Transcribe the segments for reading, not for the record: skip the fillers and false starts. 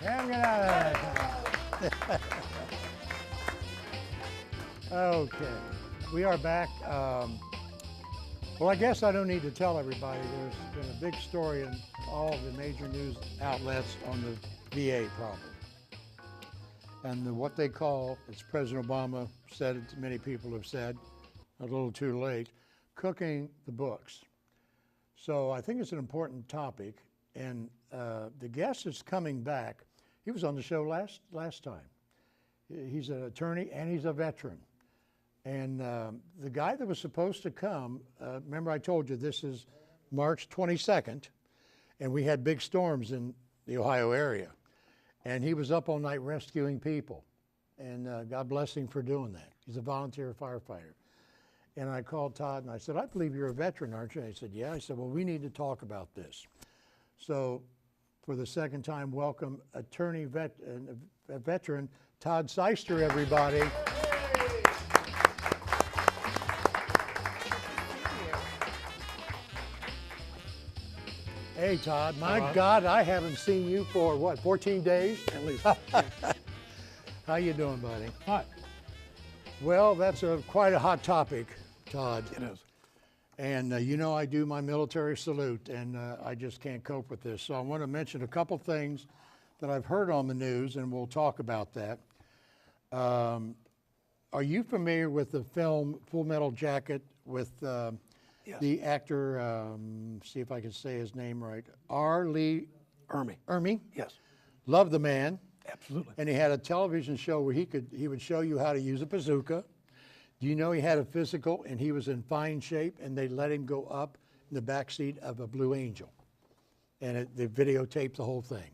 Can't get out of that. Okay, we are back. Well, I guess I don't need to tell everybody. There's been a big story in all of the major news outlets on the VA problem. And what they call, as President Obama said, it, many people have said, a little too late, cooking the books. So I think it's an important topic. And the guest is coming back. He was on the show last time. He's an attorney and he's a veteran. And the guy that was supposed to come, remember I told you this is March 22nd, and we had big storms in the Ohio area. And he was up all night rescuing people. And God bless him for doing that. He's a volunteer firefighter. And I called Todd and I said, I believe you're a veteran, aren't you? And he said, yeah. I said, well, we need to talk about this. So for the second time, welcome attorney veteran Todd Seister, everybody. Hey, Todd, my God, I haven't seen you for, what, 14 days? At least. How you doing, buddy? Hot. Well, that's quite a hot topic, Todd. It is. And you know I do my military salute, and I just can't cope with this. So I want to mention a couple things that I've heard on the news, and we'll talk about that. Are you familiar with the film Full Metal Jacket with Yes. the actor, see if I can say his name right, R. Lee Ermey. Yes. Loved the man. Absolutely. And he had a television show where he would show you how to use a bazooka. Do you know he had a physical and he was in fine shape and they let him go up in the back seat of a Blue Angel. And they videotaped the whole thing.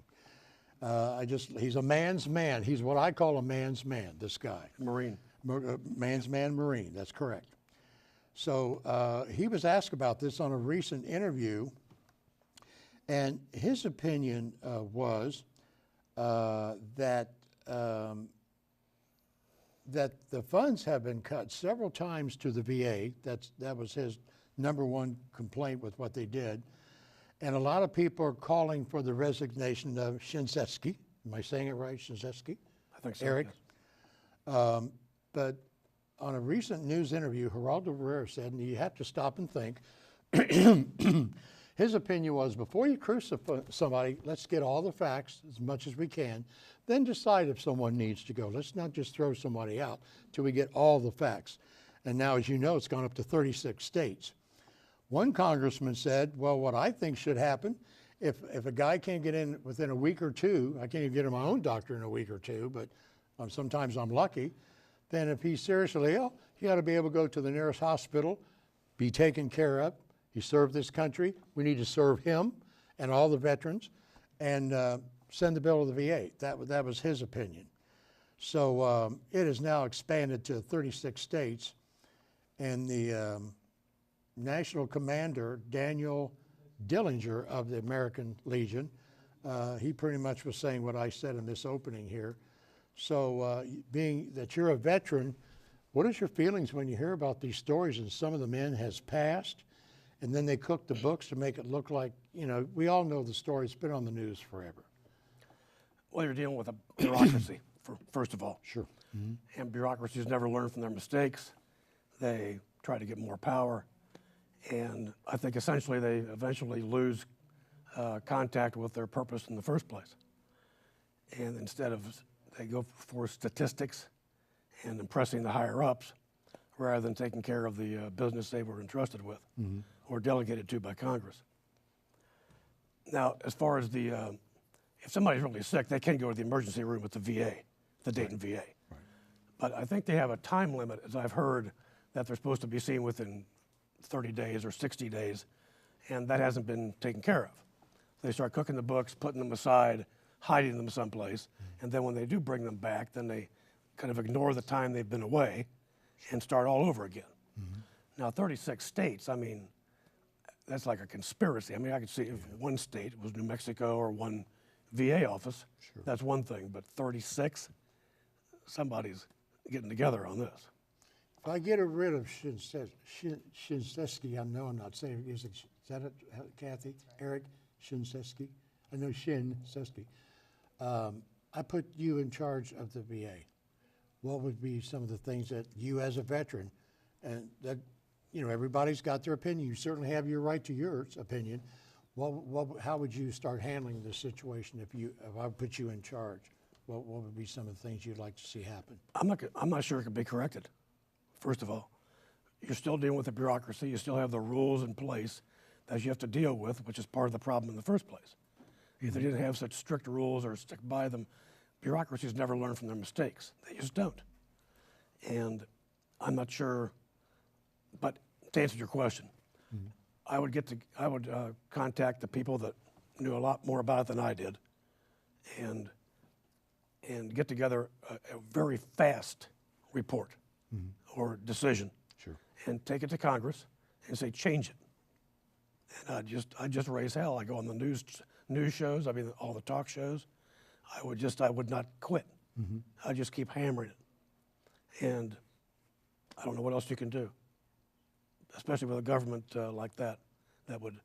He's a man's man. He's what I call a man's man, this guy. Marine. Man's man Marine, that's correct. So he was asked about this on a recent interview, and his opinion was that the funds have been cut several times to the VA. That was his number one complaint with what they did. And a lot of people are calling for the resignation of Shinseki. Am I saying it right, Shinseki? I think so. Eric? Yes. But on a recent news interview, Geraldo Rivera said, and you have to stop and think, his opinion was, before you crucify somebody, let's get all the facts as much as we can, then decide if someone needs to go. Let's not just throw somebody out till we get all the facts. And now, as you know, it's gone up to 36 states. One congressman said, well, what I think should happen, if a guy can't get in within a week or two, I can't even get to my own doctor in a week or two, but sometimes I'm lucky, then if he's seriously ill, he ought to be able to go to the nearest hospital, be taken care of. He served this country. We need to serve him and all the veterans and send the bill to the VA. That was his opinion. So it is now expanded to 36 states. And the National Commander, Daniel Dillinger of the American Legion, he pretty much was saying what I said in this opening here. So being that you're a veteran, what is your feelings when you hear about these stories and some of the men has passed and then they cook the books to make it look like, you know, we all know the story. It's been on the news forever. Well, you're dealing with a bureaucracy, first of all. Sure. Mm-hmm. And bureaucracies never learn from their mistakes. They try to get more power. And I think essentially they eventually lose contact with their purpose in the first place. And instead of, they go for statistics and impressing the higher-ups rather than taking care of the business they were entrusted with or delegated to by Congress. Now, as far as the, if somebody's really sick, they can go to the emergency room at the VA, the Dayton VA. Right. But I think they have a time limit, as I've heard, that they're supposed to be seen within 30 days or 60 days, and that hasn't been taken care of. They start cooking the books, putting them aside, hiding them someplace, and then when they do bring them back, then they kind of ignore the time they've been away and start all over again. Now, 36 states, I mean, that's like a conspiracy. I mean, I could see if one state was New Mexico or one VA office, that's one thing, but 36, somebody's getting together on this. If I get rid of Shinseki, I know I'm not saying it. Is that it, Kathy? Eric Shinseki? I know Shinseki. I put you in charge of the VA. What would be some of the things that you as a veteran, and that, everybody's got their opinion. You certainly have your right to your opinion. How would you start handling this situation if I put you in charge? What would be some of the things you'd like to see happen? I'm not sure it could be corrected, first of all. You're still dealing with the bureaucracy. You still have the rules in place that you have to deal with, which is part of the problem in the first place. If they didn't have such strict rules or stick by them, bureaucracies never learn from their mistakes. They just don't. And I'm not sure, but to answer your question, I would contact the people that knew a lot more about it than I did, and get together a very fast report or decision, Sure. and take it to Congress and say change it. And I just raise hell. I go on the news shows. I mean, all the talk shows. I would not quit. I just keep hammering it. And I don't know what else you can do, especially with a government like that would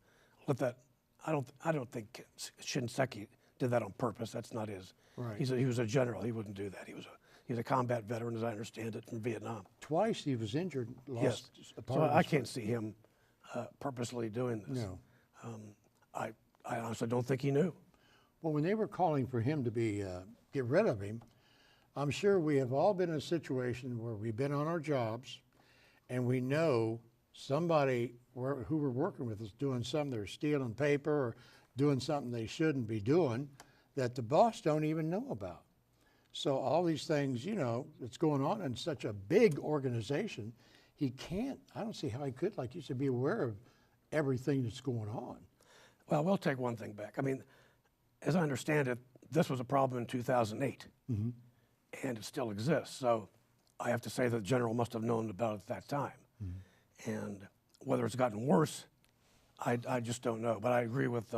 let that. I don't think Shinseki did that on purpose. That's not his. Right. He was a general. He wouldn't do that. He's a combat veteran, as I understand it, from Vietnam. Twice he was injured, lost a part So of I his can't see him purposely doing this. No. I honestly don't think he knew. Well, when they were calling for him to get rid of him, I'm sure we have all been in a situation where we've been on our jobs and we know somebody who we're working with is doing something, they're stealing paper or doing something they shouldn't be doing that the boss don't even know about. So all these things, that's going on in such a big organization, I don't see how he could, like you said, be aware of everything that's going on. Well, we'll take one thing back. I mean, as I understand it, this was a problem in 2008, and it still exists. So I have to say that the general must have known about it at that time. And whether it's gotten worse, I just don't know. But I agree with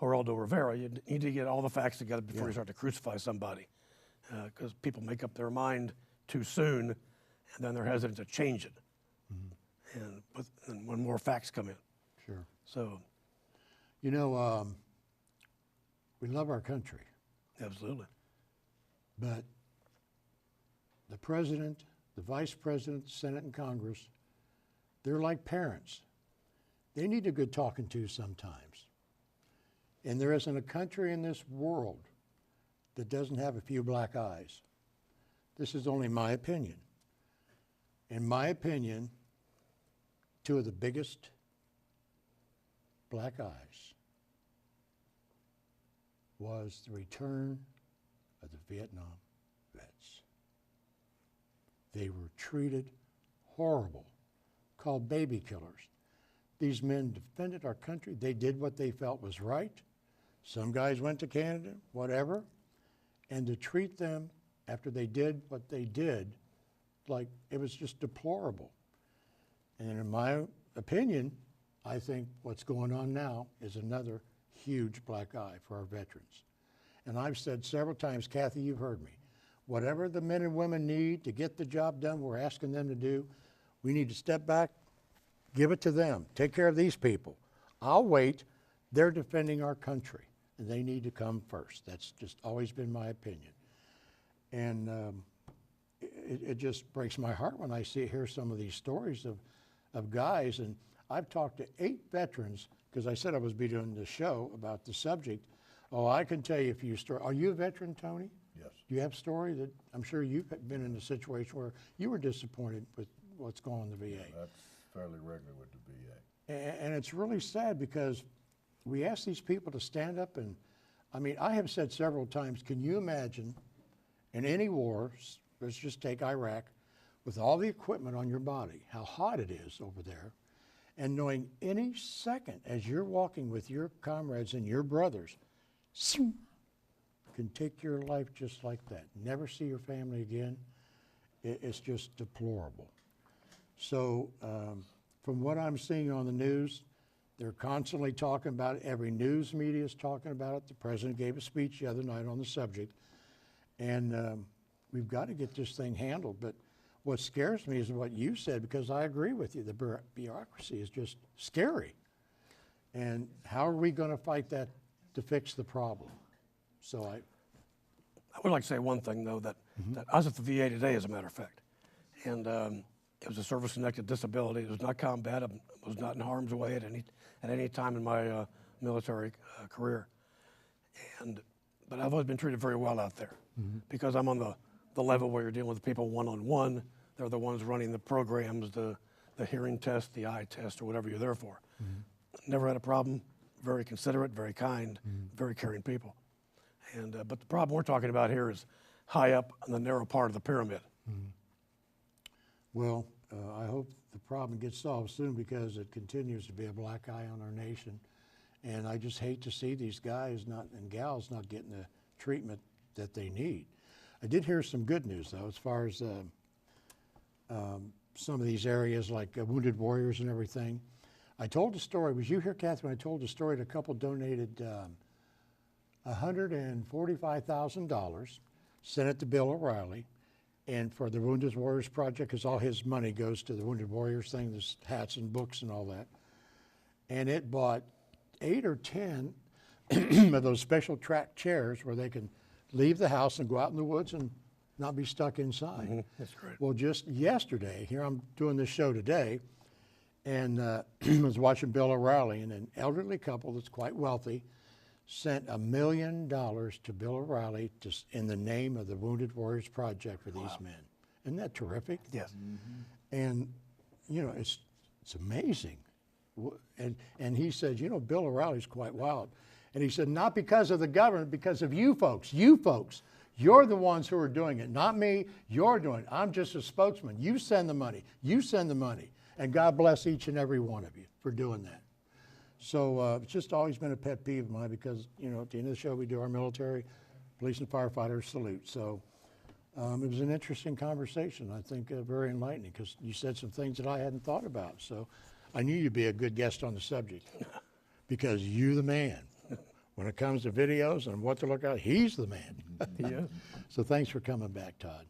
Geraldo Rivera. You need to get all the facts together before you start to crucify somebody, because people make up their mind too soon, and then they're hesitant to change it. And when more facts come in. Sure. So, we love our country, absolutely. but the president, the vice president, the Senate, and Congress, they're like parents. They need a good talking to sometimes. And there isn't a country in this world that doesn't have a few black eyes. This is only my opinion. In my opinion, two of the biggest black eyes was the return of the Vietnam vets. They were treated horrible, called baby killers. These men defended our country. They did what they felt was right. Some guys went to Canada, whatever. And to treat them after they did what they did, like it was just deplorable. And in my opinion, I think what's going on now is another huge black eye for our veterans. And I've said several times, Kathy, you've heard me, whatever the men and women need to get the job done we're asking them to do, we need to step back, give it to them, take care of these people. I'll wait. They're defending our country, and they need to come first. That's just always been my opinion. And it just breaks my heart when I hear some of these stories of guys. And I've talked to 8 veterans, because I said I was be doing this show about the subject. Oh, I can tell you a few stories. Are you a veteran, Tony? Yes. Do you have a story that I'm sure you've been in a situation where you were disappointed with what's going on in the VA? That's fairly regular with the VA. And it's really sad because we ask these people to stand up and, I mean, I have said several times, can you imagine in any war, let's just take Iraq, with all the equipment on your body, how hot it is over there, and knowing any second as you're walking with your comrades and your brothers, can take your life just like that. Never see your family again. It's just deplorable. So from what I'm seeing on the news, they're constantly talking about it. Every news media is talking about it. The president gave a speech the other night on the subject. And we've got to get this thing handled. But what scares me is what you said, because I agree with you. The bureaucracy is just scary. And how are we going to fight that to fix the problem? So I would like to say one thing, though, that I was at the VA today, as a matter of fact, and it was a service-connected disability. It was not combat. I was not in harm's way at any time in my military career. But I've always been treated very well out there because I'm on the level where you're dealing with people one-on-one. They're the ones running the programs, the hearing test, the eye test, or whatever you're there for. Never had a problem. Very considerate, very kind, very caring people. But the problem we're talking about here is high up on the narrow part of the pyramid. Well, I hope the problem gets solved soon because it continues to be a black eye on our nation. And I just hate to see these guys and gals not getting the treatment that they need. I did hear some good news, though, as far as some of these areas like Wounded Warriors and everything. I told a story. Was you here, Catherine? I told a story that a couple donated $145,000, sent it to Bill O'Reilly, and for the Wounded Warriors Project, because all his money goes to the Wounded Warriors thing, the hats and books and all that. And it bought 8 or 10 of those special track chairs where they can leave the house and go out in the woods and not be stuck inside. That's great. Well, just yesterday, here I'm doing this show today, and I was watching Bill O'Reilly, and an elderly couple that's quite wealthy sent $1 million to Bill O'Reilly in the name of the Wounded Warriors Project for these men. Isn't that terrific? Yes. And, you know, it's amazing. And he said, you know, Bill O'Reilly's quite wild. And he said, not because of the government, because of you folks. You folks, you're the ones who are doing it, not me. You're doing it. I'm just a spokesman. You send the money. You send the money. And God bless each and every one of you for doing that. So it's just always been a pet peeve of mine because, you know, at the end of the show, we do our military, police and firefighters salute. So it was an interesting conversation. I think very enlightening because you said some things that I hadn't thought about. So I knew you'd be a good guest on the subject because you're the man. When it comes to videos and what to look at, he's the man. Yeah. So thanks for coming back, Todd.